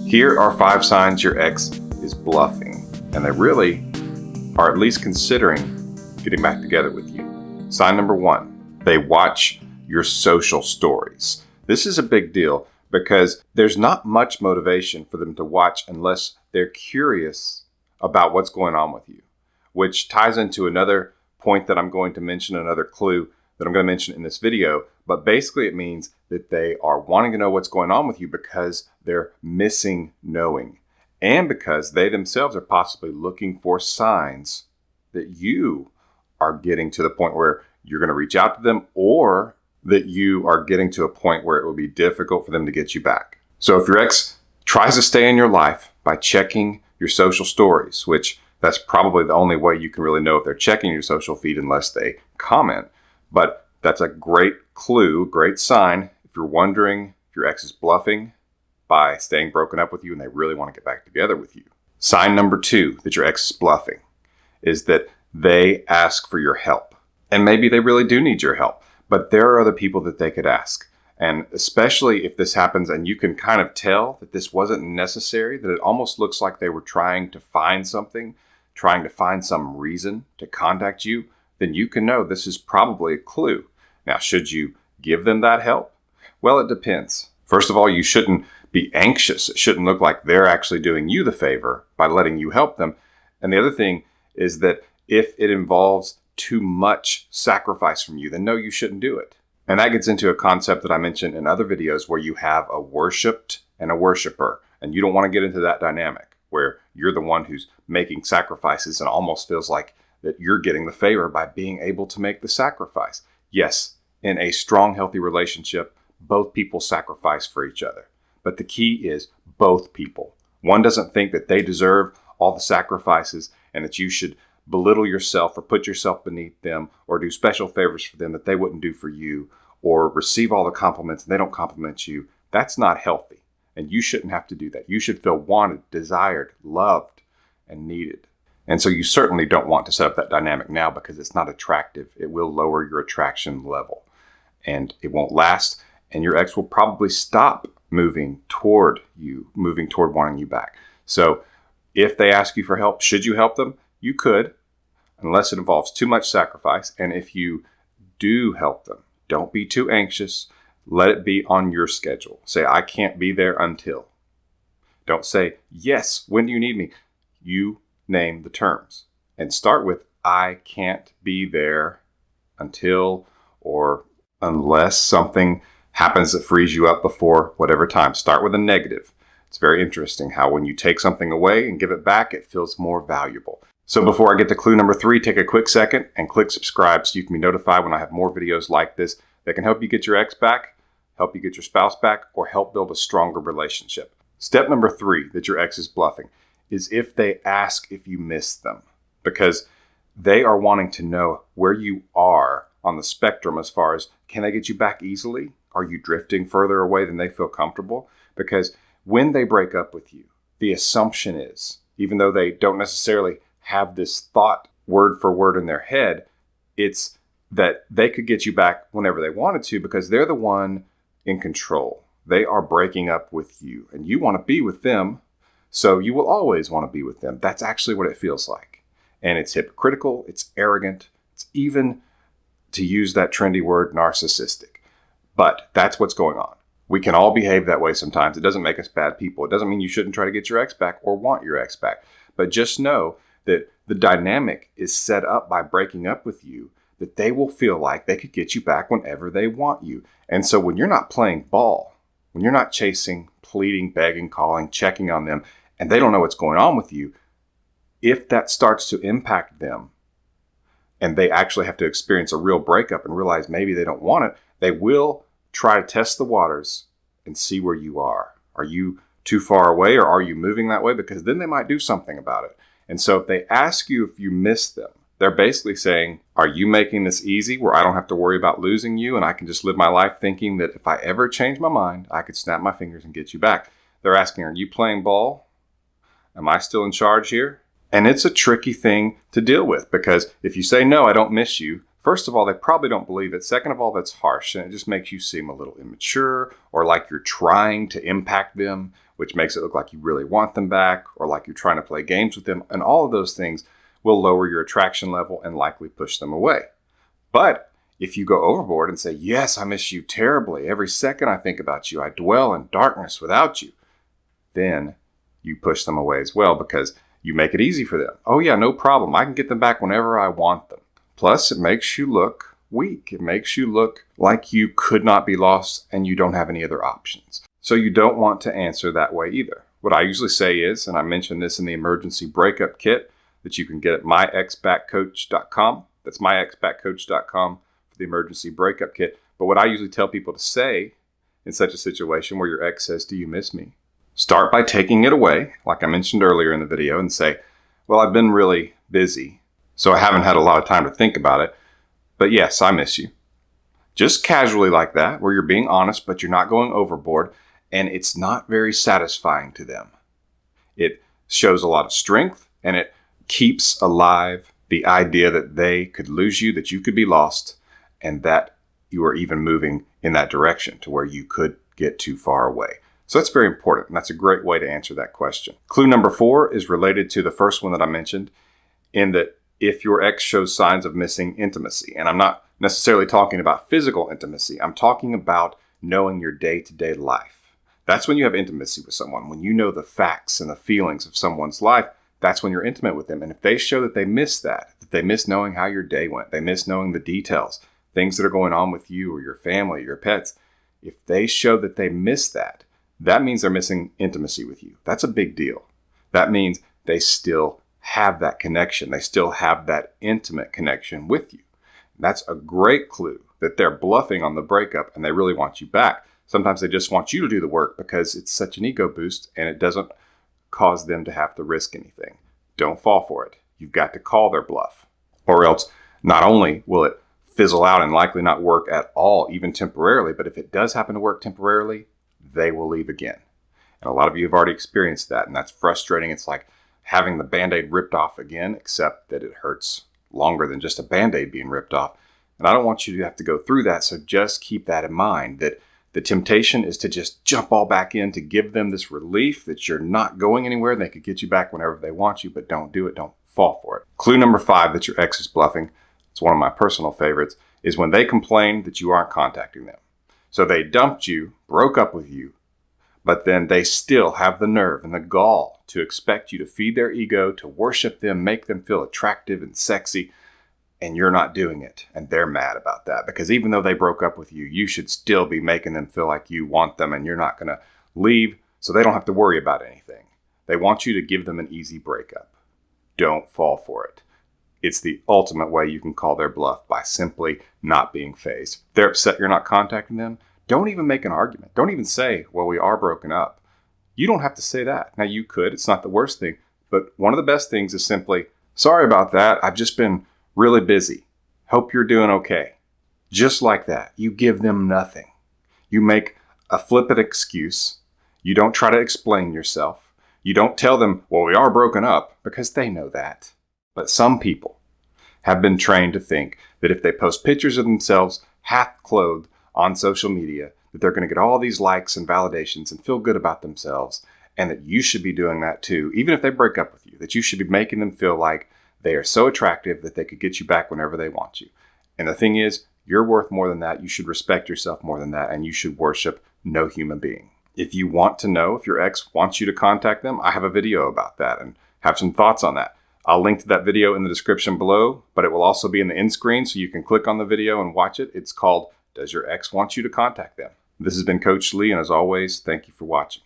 Here are 5 signs your ex is bluffing, and they really are at least considering getting back together with you. Sign number 1, they watch your social stories. This is a big deal because there's not much motivation for them to watch unless they're curious about what's going on with you, which ties into another point that I'm going to mention, another clue that I'm going to mention in this video. But basically it means that they are wanting to know what's going on with you because they're missing knowing, and because they themselves are possibly looking for signs that you are getting to the point where you're going to reach out to them, or that you are getting to a point where it will be difficult for them to get you back. So if your ex tries to stay in your life by checking your social stories, which that's probably the only way you can really know if they're checking your social feed unless they comment. But that's a great clue, great sign if you're wondering if your ex is bluffing by staying broken up with you and they really want to get back together with you. Sign number 2 that your ex is bluffing is that they ask for your help. And maybe they really do need your help, but there are other people that they could ask. And especially if this happens and you can kind of tell that this wasn't necessary, that it almost looks like they were trying to find something, trying to find some reason to contact you, then you can know this is probably a clue. Now, should you give them that help? Well, it depends. First of all, you shouldn't be anxious. It shouldn't look like they're actually doing you the favor by letting you help them. And the other thing is that if it involves too much sacrifice from you, then no, you shouldn't do it. And that gets into a concept that I mentioned in other videos where you have a worshipped and a worshiper. And you don't want to get into that dynamic where you're the one who's making sacrifices and almost feels like that you're getting the favor by being able to make the sacrifice. Yes, in a strong, healthy relationship, both people sacrifice for each other. But the key is both people. One doesn't think that they deserve all the sacrifices and that you should belittle yourself or put yourself beneath them or do special favors for them that they wouldn't do for you, or receive all the compliments and they don't compliment you. That's not healthy. And you shouldn't have to do that. You should feel wanted, desired, loved, and needed. And so you certainly don't want to set up that dynamic now because it's not attractive. It will lower your attraction level and it won't last. And your ex will probably stop moving toward you, moving toward wanting you back. So if they ask you for help, should you help them? You could, unless it involves too much sacrifice. And if you do help them, don't be too anxious. Let it be on your schedule. Say, I can't be there until. Don't say, yes, when do you need me? You name the terms and start with, I can't be there until, or unless something happens that frees you up before whatever time. Start with a negative. It's very interesting how when you take something away and give it back, it feels more valuable. So before I get to clue number 3, take a quick second and click subscribe so you can be notified when I have more videos like this that can help you get your ex back, help you get your spouse back, or help build a stronger relationship. Step number 3 that your ex is bluffing is if they ask if you miss them, because they are wanting to know where you are on the spectrum as far as, can they get you back easily? Are you drifting further away than they feel comfortable? Because when they break up with you, the assumption is, even though they don't necessarily have this thought word for word in their head, it's that they could get you back whenever they wanted to because they're the one in control. They are breaking up with you and you want to be with them. So you will always want to be with them. That's actually what it feels like. And it's hypocritical. It's arrogant. It's even, to use that trendy word, narcissistic. But that's what's going on. We can all behave that way sometimes. It doesn't make us bad people. It doesn't mean you shouldn't try to get your ex back or want your ex back. But just know that the dynamic is set up by breaking up with you, that they will feel like they could get you back whenever they want you. And so when you're not playing ball, when you're not chasing, pleading, begging, calling, checking on them, and they don't know what's going on with you, if that starts to impact them and they actually have to experience a real breakup and realize maybe they don't want it, they will try to test the waters and see where you are. Are you too far away or are you moving that way? Because then they might do something about it. And so if they ask you if you miss them, they're basically saying, are you making this easy where I don't have to worry about losing you and I can just live my life thinking that if I ever change my mind, I could snap my fingers and get you back? They're asking, are you playing ball? Am I still in charge here? And it's a tricky thing to deal with because if you say, no, I don't miss you, first of all, they probably don't believe it. Second of all, that's harsh and it just makes you seem a little immature or like you're trying to impact them which makes it look like you really want them back or like you're trying to play games with them. And all of those things will lower your attraction level and likely push them away. But if you go overboard and say, yes, I miss you terribly. Every second I think about you, I dwell in darkness without you. Then you push them away as well because you make it easy for them. Oh yeah, no problem. I can get them back whenever I want them. Plus, it makes you look weak. It makes you look like you could not be lost and you don't have any other options. So you don't want to answer that way either. What I usually say is, and I mentioned this in the emergency breakup kit that you can get at myexbackcoach.com. That's myexbackcoach.com for the emergency breakup kit. But what I usually tell people to say in such a situation where your ex says, do you miss me? Start by taking it away, like I mentioned earlier in the video, and say, well, I've been really busy, so I haven't had a lot of time to think about it. But yes, I miss you. Just casually like that, where you're being honest, but you're not going overboard, and it's not very satisfying to them. It shows a lot of strength, and it keeps alive the idea that they could lose you, that you could be lost, and that you are even moving in that direction to where you could get too far away. So that's very important, and that's a great way to answer that question. Clue number 4 is related to the first one that I mentioned, in that if your ex shows signs of missing intimacy, and I'm not necessarily talking about physical intimacy, I'm talking about knowing your day-to-day life. That's when you have intimacy with someone. When you know the facts and the feelings of someone's life, that's when you're intimate with them. And if they show that they miss that they miss knowing how your day went, they miss knowing the details, things that are going on with you or your family, your pets, if they show that they miss that, that means they're missing intimacy with you. That's a big deal. That means they still have that connection. They still have that intimate connection with you. That's a great clue that they're bluffing on the breakup and they really want you back. Sometimes they just want you to do the work because it's such an ego boost and it doesn't cause them to have to risk anything. Don't fall for it. You've got to call their bluff. Or else, not only will it fizzle out and likely not work at all, even temporarily, but if it does happen to work temporarily, they will leave again. And a lot of you have already experienced that, and that's frustrating. It's like having the Band-Aid ripped off again, except that it hurts longer than just a Band-Aid being ripped off. And I don't want you to have to go through that, so just keep that in mind, that the temptation is to just jump all back in to give them this relief that you're not going anywhere. They could get you back whenever they want you, but don't do it. Don't fall for it. Clue number 5 that your ex is bluffing, it's one of my personal favorites, is when they complain that you aren't contacting them. So they dumped you, broke up with you, but then they still have the nerve and the gall to expect you to feed their ego, to worship them, make them feel attractive and sexy, and you're not doing it. And they're mad about that because even though they broke up with you, you should still be making them feel like you want them and you're not going to leave so they don't have to worry about anything. They want you to give them an easy breakup. Don't fall for it. It's the ultimate way you can call their bluff, by simply not being fazed. They're upset you're not contacting them. Don't even make an argument. Don't even say, well, we are broken up. You don't have to say that. Now, you could. It's not the worst thing. But one of the best things is simply, sorry about that. I've just been really busy. Hope you're doing okay. Just like that. You give them nothing. You make a flippant excuse. You don't try to explain yourself. You don't tell them, well, we are broken up, because they know that. But some people have been trained to think that if they post pictures of themselves half clothed on social media, that they're going to get all these likes and validations and feel good about themselves, and that you should be doing that too, even if they break up with you, that you should be making them feel like they are so attractive that they could get you back whenever they want you. And the thing is, you're worth more than that. You should respect yourself more than that, and you should worship no human being. If you want to know if your ex wants you to contact them, I have a video about that and have some thoughts on that. I'll link to that video in the description below, but it will also be in the end screen so you can click on the video and watch it. It's called, Does Your Ex Want You to Contact Them? This has been Coach Lee, and as always, thank you for watching.